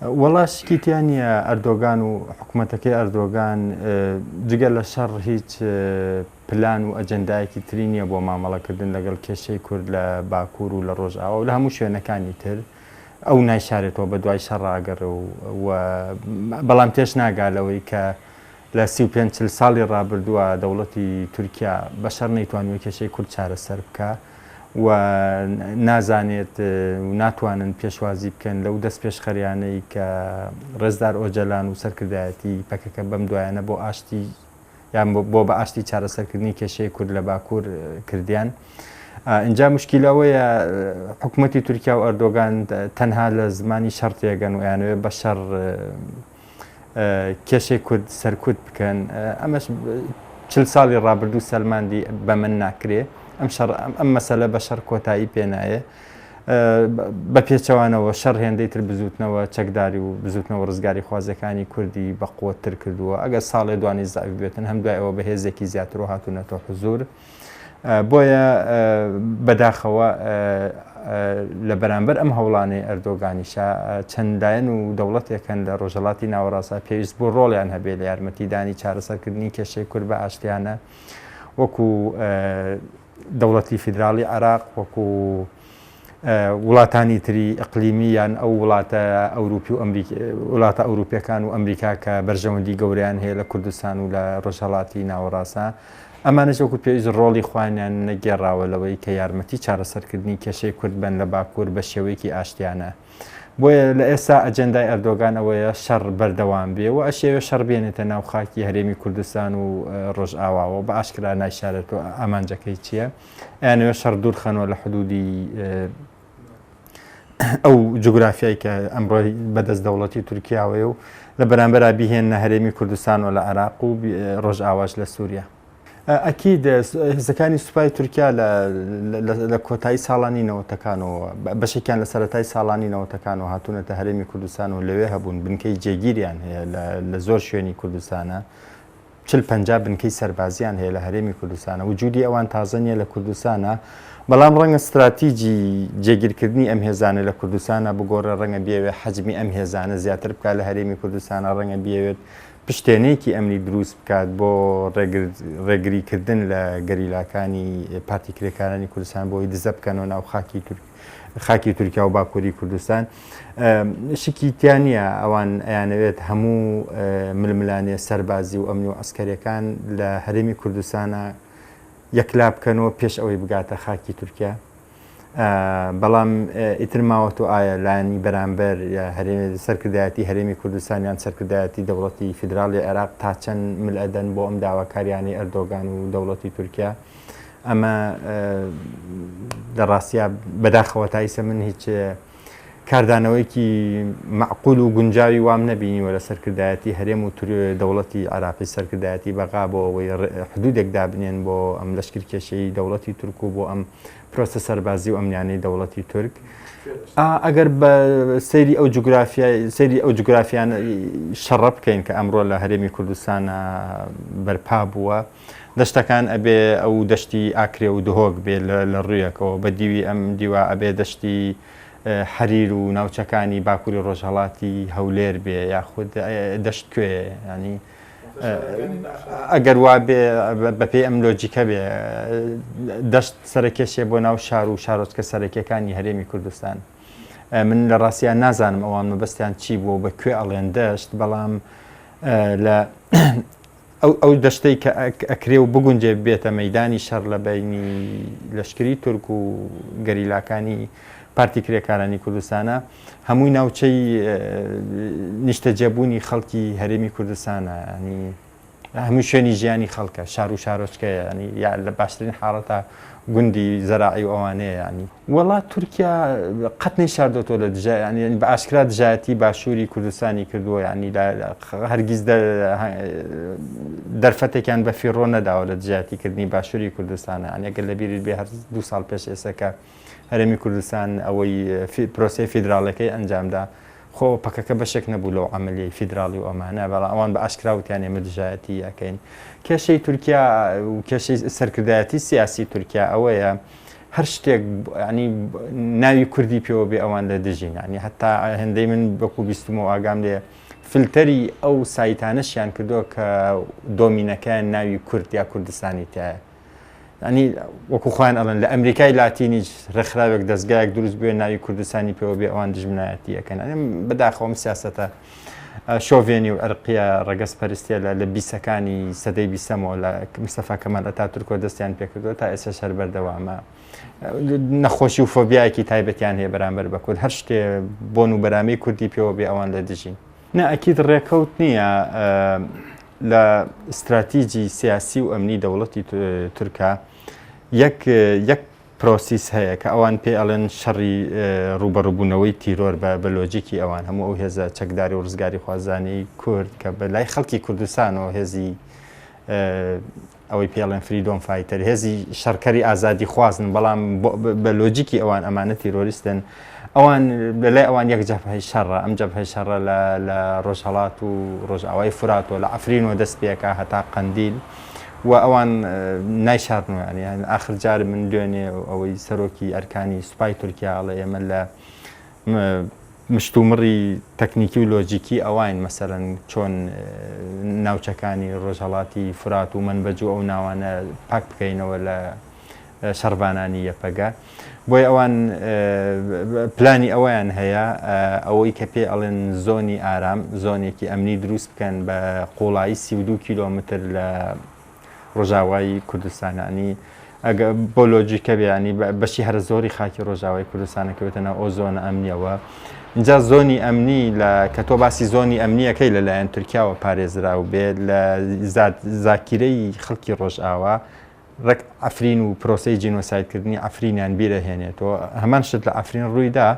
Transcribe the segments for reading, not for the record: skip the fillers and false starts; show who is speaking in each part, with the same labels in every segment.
Speaker 1: وەڵاشکی تیانە ئەردۆگان و حکوومەتەکەی ئەردۆگان جگە لە شەڕ هیچ پلان و ئەجەندایەکی تری نییە بۆ مامەڵەکردن لەگەڵ کێشەی کورد لە باکوور و لە ڕۆژئاوا و لە هەموو شوێنەکانی تر ئەو نایشارێتەوە بە دوای شەڕاگەڕ و بەڵام پێش ناگالەوەی کە لە 35 ساڵی ڕابردووە دەوڵەتی تورکیا بەشەر نەیتوانوە کێشەی کورد چارەسەر بکە و نازانێت و ناتوانن پێشوازی بکەن لەو دەست پێشخەریانەی کە ڕێزدار ئۆجەلان و سەرکردایەتی پەکەکە بەم دوایانە بۆ ئاشتی یان بۆ بە ئاشتی چارەسەرکردنی کێشەی کورد لە باکوور کردیان. اینجا مشکلەوەیە حکوومەتی تورکیا و ئەردۆگان تەنها لە زمانی شەڕ تێگەن و یانوێ بە شەڕ کێشەی کورد سەرکوت بکەن. ئەمەش 40 ساڵی ڕابردوو سەلماندی بە من ناکرێ. ئەم مەسەلە بە شەڕ کۆتایی پێنایە بە پێچەوانەوە شەڕ هێندەی تر بزوتنەوە چەکداری و بزوتنەوە ڕزگاری خوازەکانی کوردی بە قووەتر کردووە. ئەگەر ساڵێ دوانی زاوی بێتن هەم دوای ئەوە بەهێزێکی زیاتر و هاتوونەتەوە حزور. بۆیە بەداخەوە لە بەرامبەر ئەم هەوڵانەی ئەردۆگانیشە چەندایەن و دەوڵەتێکن لە ڕۆژهەڵاتی ناوەڕاستە پێویست بۆ ڕۆڵیان هەبێت لە یارمەتیدانی چارەسەرکردنی کێشەی کورد بە ئاشتیانە وەکو دەوڵەتی فیدراڵی عێراق وەکو وڵاتانی تری ئەقلیمی یان ئەو وڵاتە ئەوروپی و وڵاتە ئەوروپیەکان و ئەمریکا کە بەرژەوەندی گەوریان هەیە لە کوردستان و لە ڕۆژهەڵاتی ناوەڕاستە ئەمانەش وەکو پێویست ڕۆڵی خوانیان نەگێڕاوە لەوەی کە یارمەتی چارەسەرکردنی کێشەی کورد بن لە باکوور بە شێوەیەکی ئاشتیانە. بۆیە لە ئێستا ئەجەندای ئەردۆگان ئەوەیە شەڕ بەردەوام بێ و ئەشێوە شەڕ بێنێتە ناو خاکی هەرێمی کوردستان و ڕۆژئاواوە بە ئاشکرا نایشارێتەوە ئامانجەکەی چییە؟ یانەوە شەڕ دوورخەنەوە لە حدودی ئەو جوگرافیایی کە ئەمڕۆی بەدەست دەوڵەتی تورکیاوەیە و لە بەرامبەر بیهێنە هەرێمی کوردستان و لە عێراق و ڕۆژئاواش لە سووریا. ئەکید هێزەکانی سوپای تورکیا لە کۆتایی ساڵانی نەوەتەکانەوە بەشێکیان لە سەرەتای ساڵانی نەوەتەکانەوە هاتوونەتە هەرێمی کوردستان و لەوێ هەبوون بنکەی جێگیریان هەیە لە زۆر شوێنی کوردستانە 40-50 بنکەی سەربازیان هەیە لە هەرێمی کوردستانە وجودی ئەوان تازە نیە لە کوردستانە بەڵام ڕەنگە استراتیجی جێگیرکردنی ئەم هێزانە لە کوردستانە بگۆڕە ڕەنگە بیاوێت حەجمی ئەم هێزانە زیاتر بکات لە هەرێمی کوردستانە ڕەنگە بیاوێت پشتێنەیەکی ئەمنی دروست بکات بۆ ڕێگریکردن لە گەریلاکانی پارتی کرێکارانی کوردستان بۆی دزە بکەنەوە ناو خاکی تورکیا و باکووری کوردستان. شکیتیانە ئەوان ئەیانەوێت هەموو ململانێ سەربازی و ئەمنی و ئەسکەریەکان لە هەرێمی کوردستانە یەکلا بکەنەوە پێش ئەوەی بگاتە خاکی تورکیا. بەڵام ئیتر ماوەت و ئایا لایانی بەرامبەر سەرکردایەتی هەرێمی کوردستانیان سەرکردایەتی دەوڵەتی فیدراڵی عێراق تا چەند ملئەدەن بۆ ئەم داواکاریانی ئەردۆگان و دەوڵەتی تورکیا ئەمە لە ڕاستیا بەداخەوە تایسە من هیچ کاردانەوەیکی معقول و گونجاوی وام نەبینیوە لە سەرکردایەتی هەرێم و دەوڵەتی عێراقی سەرکردایەتی بەغا بۆ ئەوەی حدودێک دابنێن بۆ ئەم لەشکرکێشەی دەوڵەتی تورک و بۆ ئەم پرۆسە سەربازی و ئەمنیانەی دەوڵەتی تورک. ئەگەر بە سەیری ئەو جوگرافیان شەڕە بکەین کە ئەمڕۆ لە هەرێمی کوردستانە بەرپا بووە دەشتەکان ئەبێ ئەو دەشتی ئاکرێ و دهۆک بێ لە ڕوویەکەوە بە دیوی ئەم دیوە ئەبێ دەشتی حەریر و ناوچەکانی باکووری ڕۆژهەڵاتی هەولێر بێ یاخود دەشت کوێ ینی ئەگەر وا بێ بەپێی ئەم لۆجیکە بێ دەشت سەرکێشێ بۆ ناو شار و شارۆچکە سەرەکیەکانی هەرێمی کوردستان. من لە ڕاستیان نازانم ئەوان مەبەستیان چی بوو بەکوێ ئەڵێن دەشت بەڵام لە ئەو دەشتەی کە ئەکرێ و بگونجێ بێتە مەیدانی شەڕ لە بینی لەشکری تورک و گەریلاکانی پارتی کرێکارانی کوردستانە هەمووی ناوچەی نیشتەجێبوونی خەڵکی هەرێمی کوردستانە ینی هەموو شوێنی ژیانی خەڵکە شار و شارۆچکەیە ینی یا لە باشترین حاڵەتە گوندی زەراعی و ئەوانەیە ینی وڵات تورکیا قەت نەیشاردۆتەوە لە ینی بە ئاشکرا دژایەتی باشووری کوردستانی کردووە ینی هەرگیز دەرفەتێکیان بە فیڕۆ نەداوە لە دژایەتیکردنی باشووری کوردستانە ینی ئەگەر لەبیرت بێ هەر 2 ساڵ پێش ئێستا هەرێمی کوردستان ئەوەی پرۆسەی فیدراڵەکەی ئەنجامدا خۆ پەکەکە بەشێک نەبوو لەو عەمەلیەی فیدراڵی و ئەمانە بەڵام ئەوان بە ئاشکرا وتیان ئێمە دژایەتی یاکەین. کێشەی تورکیا و کێشەی سەرکردایەتی سیاسی تورکیا ئەوەیە هەر شتێک ینی ناوی کوردی پێوە بێ ئەوان لە دژین ینی هەتا هەندەی من بەکو بیستمەوە ئاگام لێ فلتەری ئەو سایتانەشیان کردووە کە دۆمینەکەیان ناوی کورد یا کوردستانی تایە ینی وەکو خۆیان ئەڵێن لە ئەمریکای لاتینیش ڕێکخراوێک دەستگایەک دروست بووێ ناوی کوردستانی پێوە بێ ئەوان دژمنایەتی یەکەن بەداخەوەم سیاسەتە شۆڤێنی و ئەرقیە ڕەگەز پەرستیە لە بیسەکانی سەدەی بیسەمەوە لە مستەفا کەمال ئەتاتورکۆ دەستیان پێکردووە تا ئێستا شەر بەردەوامە نەخۆشی و فۆبیایەکی تایبەتیان هەیە بەرامبەر بە کورد هەر شتێ بۆن و بەرامەی کوردی پێوە بێ ئەوان لە دژین نە ئەکید ڕێکەوت نییە لە استراتیجی سیاسی و ئەمنی دەوڵەتی تورکا یەک پرۆسیس هەیە کە ئەوان پێ ئەڵێن شەڕی ڕوبەڕووبوونەوەی تیرۆر بە لۆجیکی ئەوان هەموو ئەو هێزە چەکداری و ڕزگاری خوازانەی کورد کە بە لای خەڵکی کوردستانەوە هێزی ئەوەی پێڵێن فریدۆم فایتەر هێزی شەڕکەری ئازادی خوازن بەڵام بە لۆجیکی ئەوان ئەمانە تیرۆریستن ئەوان لەلای ئەوان یەک جەبهەی شەڕە ئەم جەبهەی شەڕە لە ڕۆژهەڵات و ڕۆژئاوای فوراتۆ لە ئەفرینەوە دەست پێکە هەتا قەندیل و ئەوان نایشاردنەوەیانی ئاخر جار من دوێنێ ئەوەی سەرۆکی ئەرکانی سوپای تورکیاڵە ئێمە لە مشتومڕی تەکنیکی و لۆجیکی ئەوان مەسەرەن چۆن ناوچەکانی ڕۆژهەڵاتی فورات و منبەج و ئەو ناوانە پاک بکەینەوە لە شەڕبانانی یەپەگە بۆی ئەوان پلانی ئەویان هەیە ئەوەی کە پێ ئەڵێن زۆنی ئارام زۆنێکی ئەمنی دروست بکەن بە قوڵایی 32 کیلۆمتر لە ڕۆژاوای کوردستانانی ئەگە بۆ لۆجیکە بێیانی بەشی هەر زۆری خاکی ڕۆژاوای کوردستانەکەوێتەنە ئەو زۆنە ئەمنیەوە اینجا زۆنی ئەمنی کە تۆ باسی زۆنی ئەمنیەکەی لەلایەن تورکیاوە پارێزرا و بێت لە زاکیرەی خەڵکی ڕۆژئاوا ڕێک ئەفرین و پرۆسەی جینۆسایدکردنی ئەفرینیان بیرەهێنێتەوە هەمان شت لە ئەفرین ڕوویدا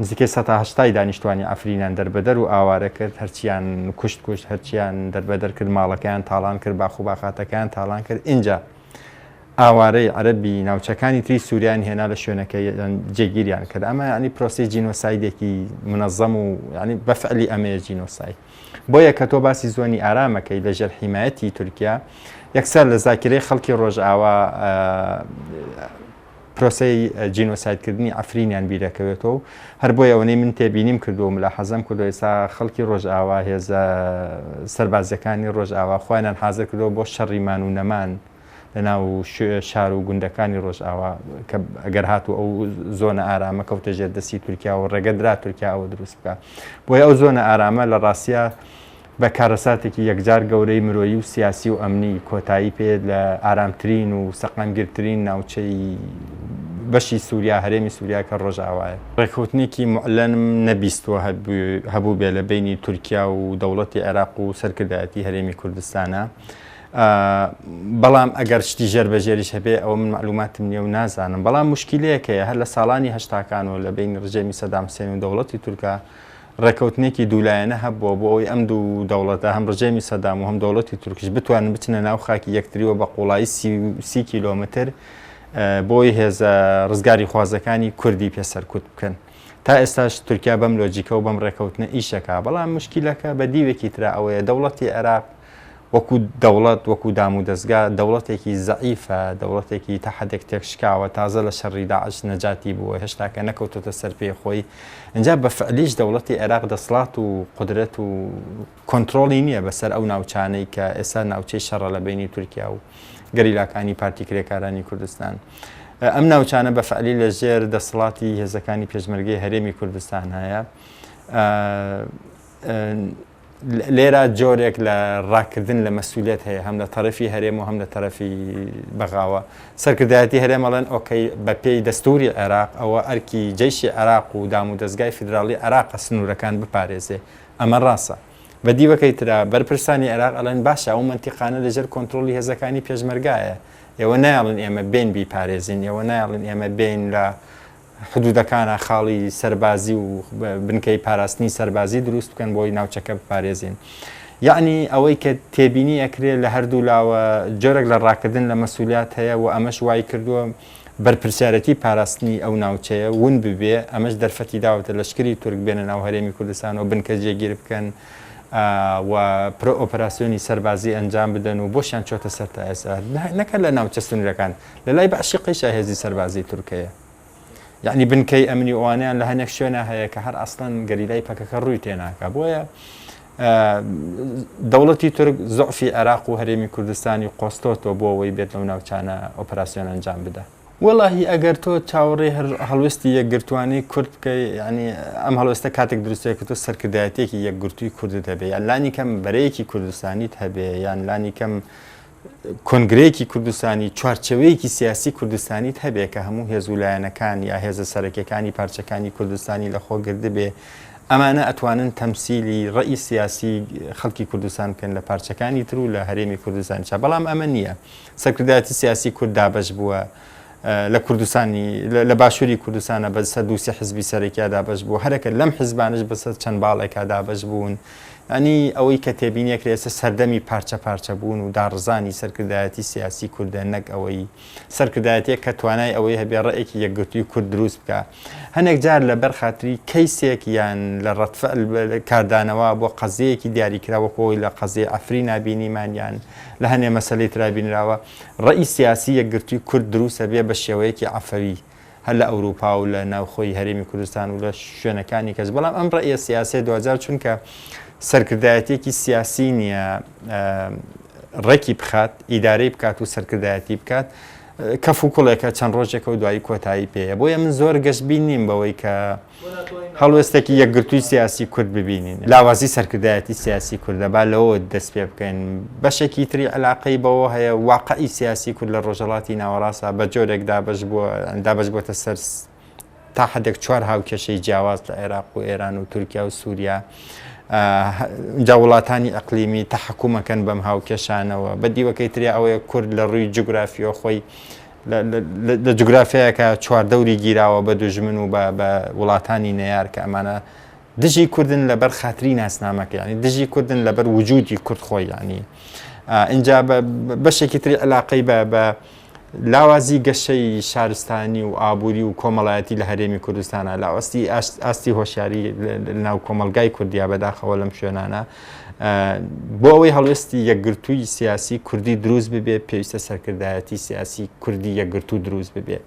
Speaker 1: نزیکەی 180 دانیشتوانی ئەفرینیان دەربەدەر و ئاوارە کرد هەرچیان کوشت هەرچیان دەربەدەر کرد ماڵەکەیان تاڵان کرد باخ و باخاتەکان تاڵان کرد اینجا ئاوارەی عەرەبی ناوچەکانی تری سووریان هێنا لە شوێنەکەی جێگیریان کرد ئەمە ینی پرۆسی جینۆسایدێکی منەظەم و ینی بەفعلی ئەمەیە جینۆساید بۆیە کە تۆ باسی زۆنی ئارامەکەی لەژێر حیمایەتی تورکیا یەکسەر لە زاکرەی خەڵکی ڕۆژئاوا پرۆسەی جینۆسایدکردنی ئەفرینیان بیرەکەوێتەوە و هەر بۆیە ئەوەی من تێبینیم کردووە لە حەزم کردو ئێستا خەڵکی ڕۆژئاوا هێزە سەربازەکانی ڕۆژئاوا خۆیان حازر کردەوە بۆ شەڕیمان و نەمان لەناو شار و گوندەکانی ڕۆژئاوا کە ئەگەر هاتوو ئەو زۆنە ئارامە کەوتە ژێر دەستی تورکیا و ڕێگەدرا تورکیا ئەوە دروست بکە بۆیە ئەو زۆنە ئارامە لە ڕاستیە بە کارەساتێکی یەکجار گەورەی مرۆیی و سیاسی و ئەمنی کۆتایی پێ لە ئارامترین و سەقامگیرترین ناوچەی بەشی سووریا هەرێمی سووریا کە ڕۆژئاوایە ڕێککەوتنێکی معلەنم نەبیستوە هەبوو بێ لە بینی تورکیا و دەوڵەتی عێراق و سەرکردایەتی هەرێمی کوردستانە بەڵام ئەگەر شتی ژێربەژێریش هەبێ ئەوە من معلوماتم نییە و نازانم بەڵام مشکلەیەکەیە هەر لە ساڵانی هەشتاکانەوە لە بین ڕژێمی سەدام حوسێن و دەوڵەتی تورکا ڕێکەوتنێکی دوولایەنە هەبووە بۆ ئەوەی ئەم دوو دەوڵەتە هەم ڕژێمی سەدام و هەم دەوڵەتی تورکیش بتوانن بچنە ناو خاکی یەکتریەوە بە قوڵایی 30 کیلۆمتر بۆی هێزە ڕزگاری خوازەکانی کوردی پێسەرکوت بکەن تا ئێستاش تورکیا بەم لۆجیکە و بەم ڕێکەوتنە ئیشەکە بەڵام مشکلەکە بە دیوێکی ترا ئەوەیە دەوڵەتی عێراق وەکو دەوڵەت وەکو دام و دەستگا دەوڵەتێکی زەعیفە دەوڵەتێکی تا حدێک تێکشکاوە تازە لە شەڕی داعش نەجاتی بووە هێشتاکە نەکەوتۆتە سەر پێی خۆی اینجا بە فعلیش دەوڵەتی عێراق دەسڵات و قدرەت و کۆنتترۆلی نییە بەسەر ئەو ناوچانەی کە ئێستا ناوچەی شەڕە لە بینی تورکیا و گەریلاکانی پارتی کرێکارانی کوردستان ئەم ناوچانە بە فعلی لە ژێر دەسڵاتی هێزەکانی پێشمەرگەی هەرێمی کوردستان هەیە لێرە جۆرێک لە ڕاکردن لە مەسئولیت هەیە هەم لە تەرەفی هەرێم و هەم لە تەرەفی بەغاوە سەرکردایەتی هەرێمەڵێن ئۆکەی بە پێی دەستوری عێراق ئەوە ئەرکی جەیشی عێراق و دام و دەستگای فیدراڵی عێراق سنوورەکان بپارێزێ ئەمە ڕاستە بە دیوەکەی ترا بەرپرسانی عێراق ئەڵێن باشە ئەو منتیقانە لەژێر کۆنتترۆلی هێزەکانی پێشمەرگایە ئێوە نایڵن ئێمە بین بیپارێزین ئێوە نایڵن ئێمە بین لە حدودەکانە خاڵی سەربازی و بنکەی پاراستنی سەربازی دروست بکەن بۆی ناوچەکە بپارێزین یعنی ئەوەی کە تێبینی ئەکرێت لە هەردوو لاوە جۆرێک لە ڕاکردن لە مەسئولیات هەیە و ئەمەش وای کردووە بەرپرسیارەتی پاراستنی ئەو ناوچەیە ون ببێ ئەمەش دەرفەتی داوەتە لەشکری تورک بێنە ناو هەرێمی کوردستان و بنکە جێگیر بکەن و پرۆ ئۆپەراسیۆنی سەربازی ئەنجام بدەن و بۆشیان چۆتە سەر تا ئێستا نەکە لە ناوچە سنوورەکان لە لای بەعشقیشە هێزی سەربازی تورکەیە یعنی بنکەی ئەمنی ئەوانیان لە هەنێک شوێنە هەیە کە هەر ئەسڵەن گەریلای پەکەکە ڕووی تێناکە بۆیە دەوڵەتی تورک زۆعفی عێراق و هەرێمی کوردستانی قۆستۆتەوە بۆ ئەوەی بێت لەو ناوچانە ئۆپەراسیۆن ئەنجام بدە وەڵاهی ئەگەر تۆ چاوەڕێ هەڵوێستی یەکگرتوانەی کورد بکەی ینی ئەم هەڵوێستە کاتێک دروستەیە کە تۆ سەرکردایەتێکی یەکگرتووی کوردت هەبێ یان لانی کەم بەرەیەکی کوردستانیت هەبێ یان لانی کەم کۆنگرەیەکی کوردستانی چوارچەوەیەکی سیاسی کوردستانیت هەبێ کە هەموو هێزولایەنەکان یا هێزە سەرەکیەکانی پارچەکانی کوردستانی لە خۆ گرد بێ ئەمانە ئەتوانن تەمسیلی ڕەئی سیاسی خەڵکی کوردستان بکەن لە پارچەکانی تر و لە هەرێمی کوردستان چا بەڵام ئەمە نییە سەرکردایەتی سیاسی کورد دابەش بووە لە کوردستانی لە باشووری کوردستانە بە 130 حزبی سەرەکییا دابەش بوو هەرەکە لەم حزبانش بەسەر چەند باڵێکا دابەش بوون ئەنی ئەوەی کە تێبینیەک لێسە سەردەمی پارچە بوون و داڕزانی سەرکردایەتی سیاسی کوردە نەک ئەوەی سەرکردایەتێک کە توانای ئەوەی هەبێ ڕێیەکی یەکگرتووی کورد دروست بکە هەنێک جار لە بەرخاتری کەیسێک یان لە ڕەتفەل کاردانەوە بۆ قەزەیەکی دیاریکراوەکەوەی لە قەزێ ئەفری نابینیمان یان لە هەنێ مەسەلەی ترابینراوە ڕێی سیاسی یەکگرتووی کورد دروستە بێ بە شێوەیەکی عەفەوی هەر لە ئەوروپا و لە ناوخۆی هەرێمی کوردستان و لە شوێنەکانی کەس بەڵام ئەم ڕێیە سیاسی 2000 چونکە سەرکردایەتێکی سیاسی نییە ڕێکی بخات ئیدارەی بکات و سەرکردایەتی بکات کەف و کوڵێکە چەند ڕۆژێکە و دوایی کۆتایی پێەیە بۆیە من زۆر گەشتبین نیم بەوەی کە هەڵوێستێکی یەکگرتووی سیاسی کورد ببینین لاوازی سەرکردایەتی سیاسی کوردە با لەوە دەست پێ بکەین بەشێکی تری علاقەی بەوە هەیە واقعی سیاسی کورد لە ڕۆژهەڵاتی ناوەڕاستە بە جۆرێک دابەش بۆتە سەر تا حدێک 4 هاوکێشەی جیاواز لە عێراق و ئێران و تورکیا و سووریا جا وڵاتانی ئەقلیمی تەحکومەکەن بەم هاوکێشانەوە بە دیوەکەی تریا ئەوەیە کورد لە ڕووی جوگرافیۆ خۆی لە جوگرافیەکە چواردەوری گیراوە بە دوژمن و بە وڵاتانی نەیار کە ئەمانە دژی کوردن لەبەر خاتری ناسنامەکە ینی دژی کوردن لەبەر وجودی کورد خۆی ینی اینجا بەشێکی تری علاقەی بە لاوازی گەشەی شارستانی و ئابووری و کۆمەڵایەتی لە هەرێمی کوردستانە لاوەستی ئاستی هۆشیاری ناو کۆمەلگای کوردیا بەداخەوە لەم شوێنانە بۆ ئەوەی هەڵوێستی یەکگرتووی سیاسی کوردی دروست ببێ پێویستە سەرکردایەتی سیاسی کوردی یەکگرتوو دروست ببێ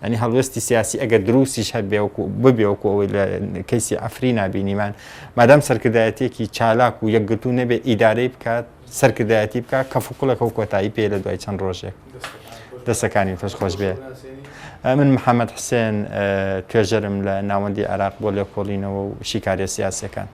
Speaker 1: ئەنی هەڵوێستی سیاسی ئەگەر دروستیش هەبێ ببێوەکو ئەوەی لە کەیسی ئەفری نابینیمان مادام سەرکردایەتێکی چالاک و یەکگرتوو نەبێ ئیدارەی بکات سەرکردایەتی بکات کەفوکوڵەکە و کۆتایی پێ لە دوای چەند ڕۆژێک دەستەکانی تۆش خۆش بێ من محەممەد حسێن توێژەرم لە ناوەندی عێراق بۆ لێکۆڵینەوە و شیکاریە سیاسەکان